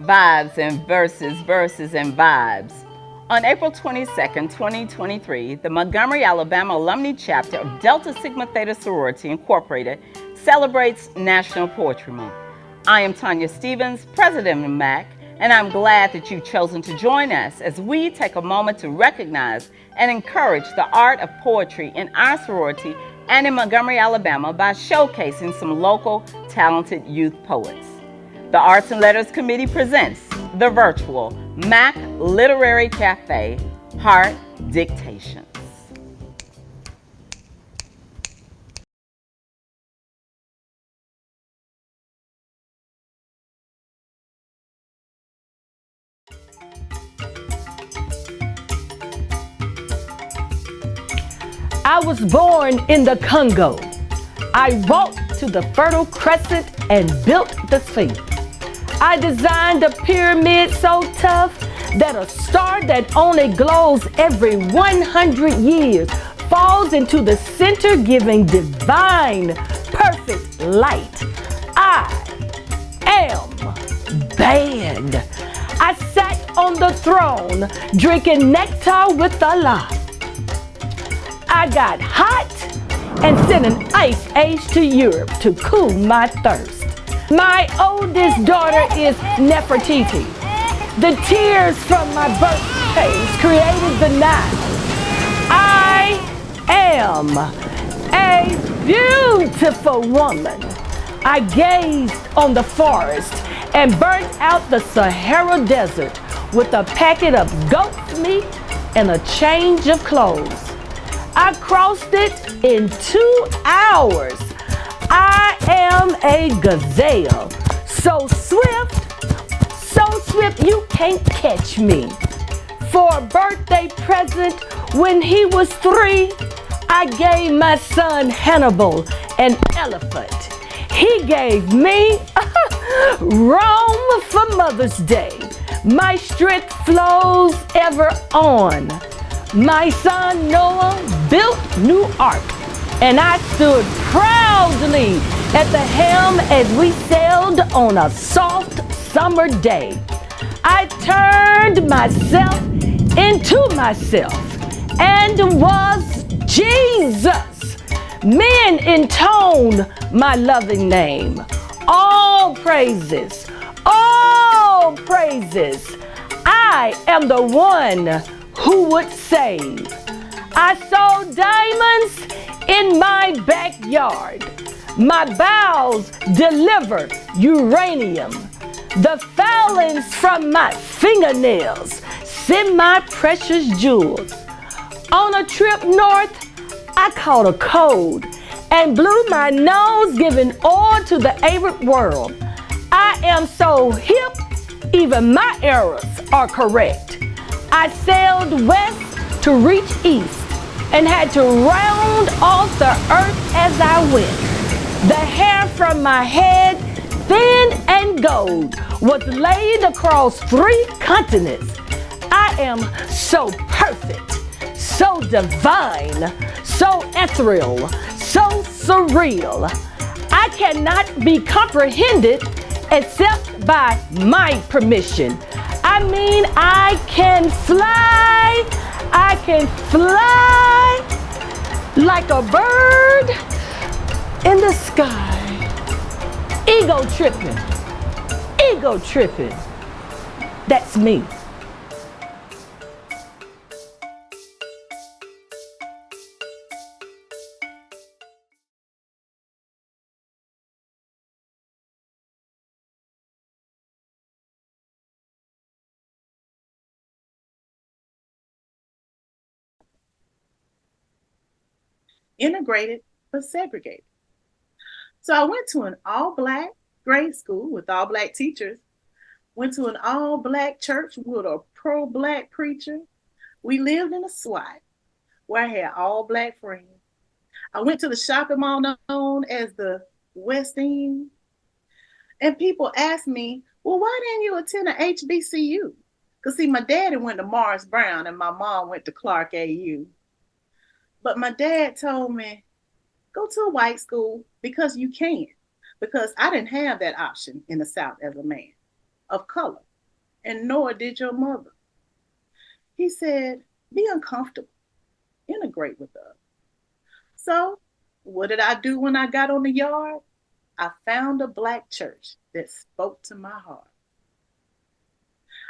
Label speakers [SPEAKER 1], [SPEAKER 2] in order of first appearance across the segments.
[SPEAKER 1] Vibes and verses, verses and vibes. On April 22nd, 2023, the Montgomery, Alabama Alumnae chapter of Delta Sigma Theta Sorority Incorporated celebrates National Poetry Month. I am Tanya Stevens, president of MAC, and I'm glad that you've chosen to join us as we take a moment to recognize and encourage the art of poetry in our sorority and in Montgomery, Alabama by showcasing some local talented youth poets. The Arts and Letters Committee presents the virtual MAC Literary Cafe Heart Dictations.
[SPEAKER 2] I was born in the Congo. I walked to the Fertile Crescent and built the Sphinx. I designed a pyramid so tough that a star that only glows every 100 years falls into the center, giving divine, perfect light. I am bad. I sat on the throne, drinking nectar with Allah. I got hot and sent an ice age to Europe to cool my thirst. My oldest daughter is Nefertiti. The tears from my birthplace created the Nile. I am a beautiful woman. I gazed on the forest and burnt out the Sahara Desert with a packet of goat's meat and a change of clothes. I crossed it in 2 hours. I am a gazelle, so swift you can't catch me. For a birthday present when he was 3, I gave my son Hannibal an elephant. He gave me Rome for Mother's Day. My strength flows ever on. My son Noah built New Ark, and I stood proudly at the helm as we sailed on a soft summer day. I turned myself into myself and was Jesus. Men intone my loving name. All praises, all praises. I am the one who would save. I saw diamonds in my backyard. My bowels deliver uranium. The foulings from my fingernails send my precious jewels. On a trip north, I caught a cold and blew my nose, giving oil to the Arab world. I am so hip, even my errors are correct. I sailed west to reach east and had to round off the earth as I went. The hair from my head, thin and gold, was laid across 3 continents. I am so perfect, so divine, so ethereal, so surreal. I cannot be comprehended except by my permission. I mean, I can fly like a bird in the sky. Ego tripping, that's me.
[SPEAKER 3] Integrated but segregated. So I went to an all-Black grade school with all-Black teachers, went to an all-Black church with a pro-Black preacher. We lived in a SWAT where I had all-Black friends. I went to the shopping mall known as the West End, and people asked me, well, why didn't you attend an HBCU? Because see, my daddy went to Morris Brown and my mom went to Clark AU. But my dad told me, go to a white school because you can. Because I didn't have that option in the South as a man of color. and nor did your mother. He said, be uncomfortable, integrate with us. So, what did I do when I got on the yard? I found a black church that spoke to my heart.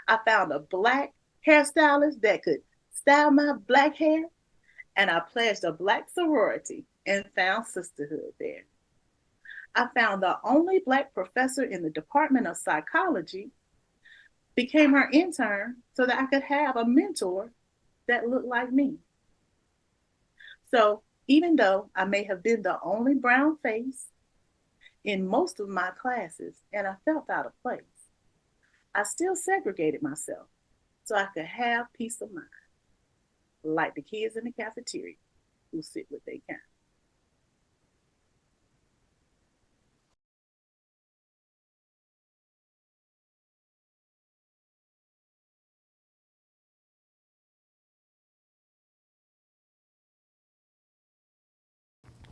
[SPEAKER 3] I found a black hairstylist that could style my black hair, and I pledged a black sorority and found sisterhood there. I found the only black professor in the Department of Psychology, became her intern so that I could have a mentor that looked like me. So even though I may have been the only brown face in most of my classes and I felt out of place, I still segregated myself so I could have peace of mind, like the kids in the cafeteria who sit with their kind.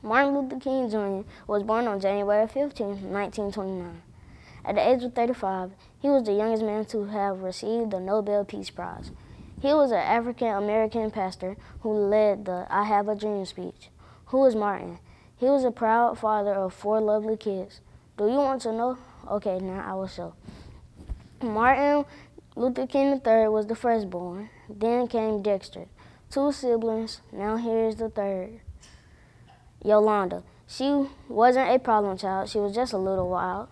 [SPEAKER 4] Martin Luther King Jr. was born on January 15, 1929. At the age of 35, he was the youngest man to have received the Nobel Peace Prize. He was an African-American pastor who led the I Have a Dream speech. Who is Martin? He was a proud father of 4 lovely kids. Do you want to know? Okay, now I will show. Martin Luther King III was the firstborn. Then came Dexter. 2 siblings. Now here's the third. Yolanda. She wasn't a problem child. She was just a little wild.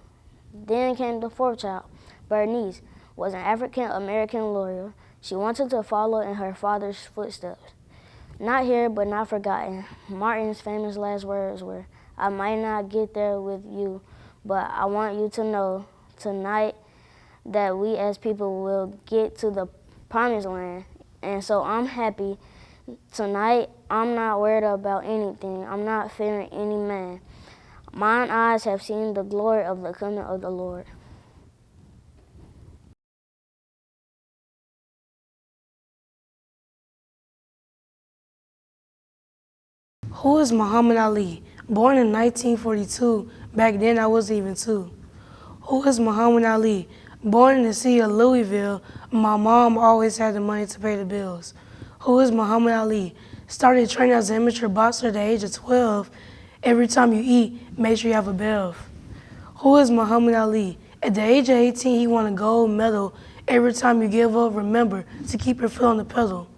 [SPEAKER 4] Then came the 4th child. Bernice was an African-American lawyer. She wanted to follow in her father's footsteps. Not here, but not forgotten. Martin's famous last words were, I might not get there with you, but I want you to know tonight that we as people will get to the promised land. And so I'm happy. Tonight, I'm not worried about anything. I'm not fearing any man. Mine eyes have seen the glory of the coming of the Lord.
[SPEAKER 5] Who is Muhammad Ali? Born in 1942, back then I wasn't even 2. Who is Muhammad Ali? Born in the city of Louisville, my mom always had the money to pay the bills. Who is Muhammad Ali? Started training as an amateur boxer at the age of 12. Every time you eat, make sure you have a bev. Who is Muhammad Ali? At the age of 18, he won a gold medal. Every time you give up, remember to keep your foot on the pedal.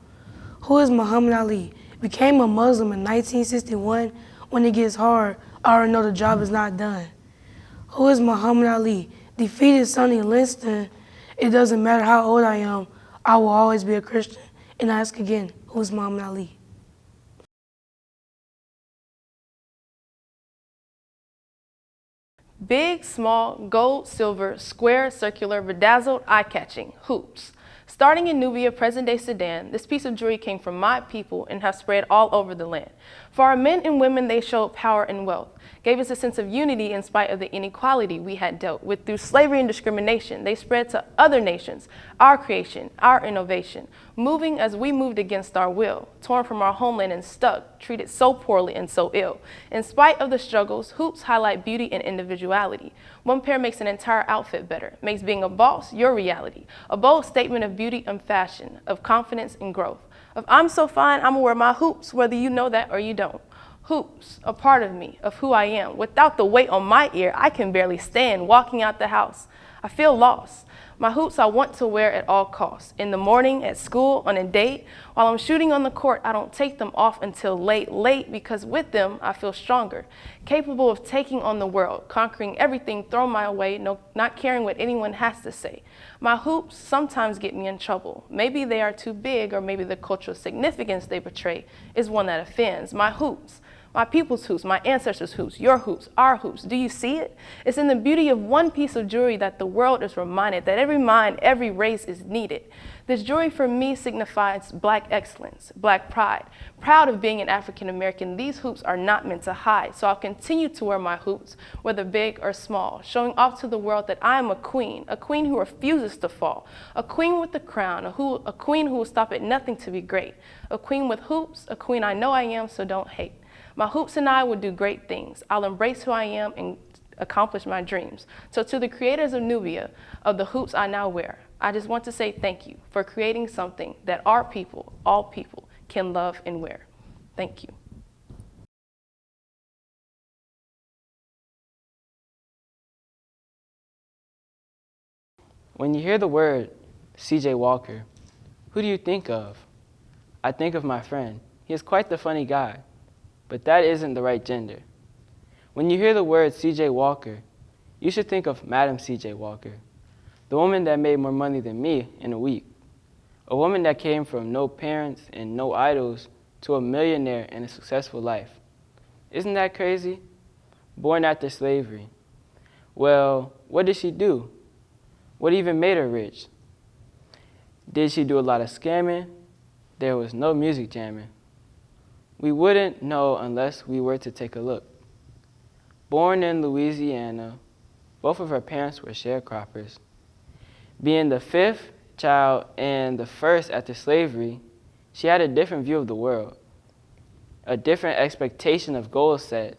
[SPEAKER 5] Who is Muhammad Ali? Became a Muslim in 1961. When it gets hard, I already know the job is not done. Who is Muhammad Ali? Defeated Sonny Liston. It doesn't matter how old I am, I will always be a Christian. And I ask again, who is Muhammad Ali?
[SPEAKER 6] Big, small, gold, silver, square, circular, bedazzled, eye-catching, hoops. Starting in Nubia, present-day Sudan, this piece of jewelry came from my people and have spread all over the land. For our men and women, they showed power and wealth, gave us a sense of unity in spite of the inequality we had dealt with through slavery and discrimination. They spread to other nations, our creation, our innovation, moving as we moved against our will, torn from our homeland and stuck, treated so poorly and so ill. In spite of the struggles, hoops highlight beauty and individuality. One pair makes an entire outfit better, makes being a boss your reality, a bold statement of beauty and fashion, of confidence and growth. If I'm so fine, I'm gonna wear my hoops, whether you know that or you don't. Hoops, a part of me, of who I am. Without the weight on my ear, I can barely stand walking out the house. I feel lost. My hoops I want to wear at all costs. In the morning, at school, on a date. While I'm shooting on the court, I don't take them off until late, because with them, I feel stronger. Capable of taking on the world, conquering everything thrown my way, not caring what anyone has to say. My hoops sometimes get me in trouble. Maybe they are too big, or maybe the cultural significance they portray is one that offends. My hoops. My people's hoops, my ancestors' hoops, your hoops, our hoops. Do you see it? It's in the beauty of one piece of jewelry that the world is reminded that every mind, every race is needed. This jewelry for me signifies Black excellence, Black pride. Proud of being an African American, these hoops are not meant to hide, so I'll continue to wear my hoops, whether big or small, showing off to the world that I am a queen who refuses to fall, a queen with a crown, a queen who will stop at nothing to be great, a queen with hoops, a queen I know I am, so don't hate. My hoops and I will do great things. I'll embrace who I am and accomplish my dreams. So to the creators of Nubia, of the hoops I now wear, I just want to say thank you for creating something that our people, all people, can love and wear. Thank you.
[SPEAKER 7] When you hear the word C.J. Walker, who do you think of? I think of my friend. He is quite the funny guy, but that isn't the right gender. When you hear the word C.J. Walker, you should think of Madam C.J. Walker, the woman that made more money than me in a week, a woman that came from no parents and no idols to a millionaire and a successful life. Isn't that crazy? Born after slavery. Well, what did she do? What even made her rich? Did she do a lot of scamming? There was no music jamming. We wouldn't know unless we were to take a look. Born in Louisiana, both of her parents were sharecroppers. Being the fifth child and the first after slavery, she had a different view of the world, a different expectation of goals set.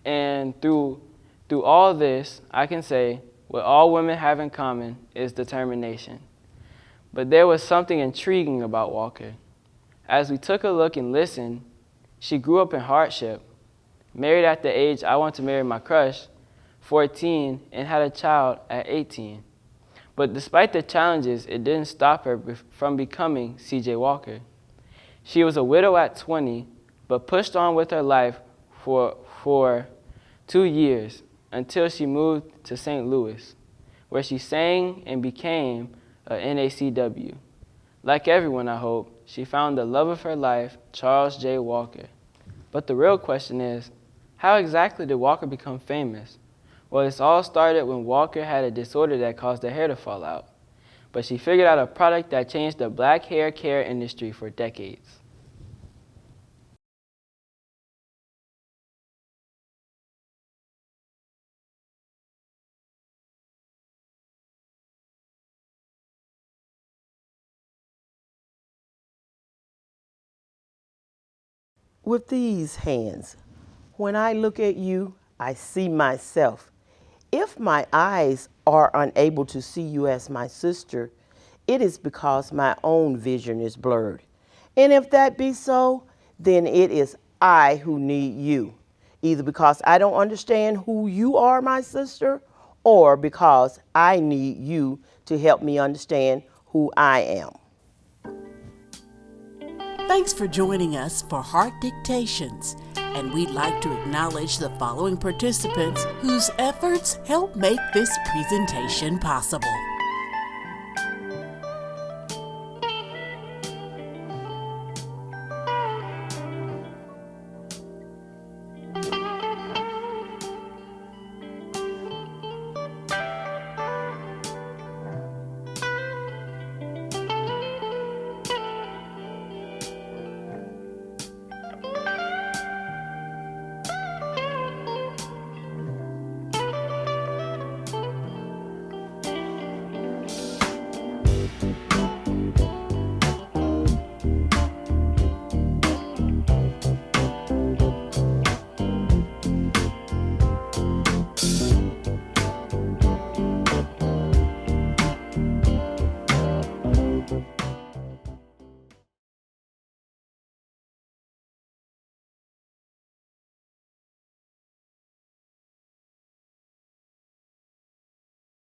[SPEAKER 7] And through all this, I can say what all women have in common is determination. But there was something intriguing about Walker. As we took a look and listened, she grew up in hardship, married at the age I want to marry my crush, 14, and had a child at 18. But despite the challenges, it didn't stop her from becoming C.J. Walker. She was a widow at 20, but pushed on with her life for 2 years until she moved to St. Louis, where she sang and became a NACW. Like everyone, I hope, she found the love of her life, Charles J. Walker. But the real question is, how exactly did Walker become famous? Well, it all started when Walker had a disorder that caused her hair to fall out. But she figured out a product that changed the black hair care industry for decades.
[SPEAKER 8] With these hands, when I look at you, I see myself. If my eyes are unable to see you as my sister, it is because my own vision is blurred. And if that be so, then it is I who need you, either because I don't understand who you are, my sister, or because I need you to help me understand who I am.
[SPEAKER 9] Thanks for joining us for Heart Dictations, and we'd like to acknowledge the following participants whose efforts help make this presentation possible.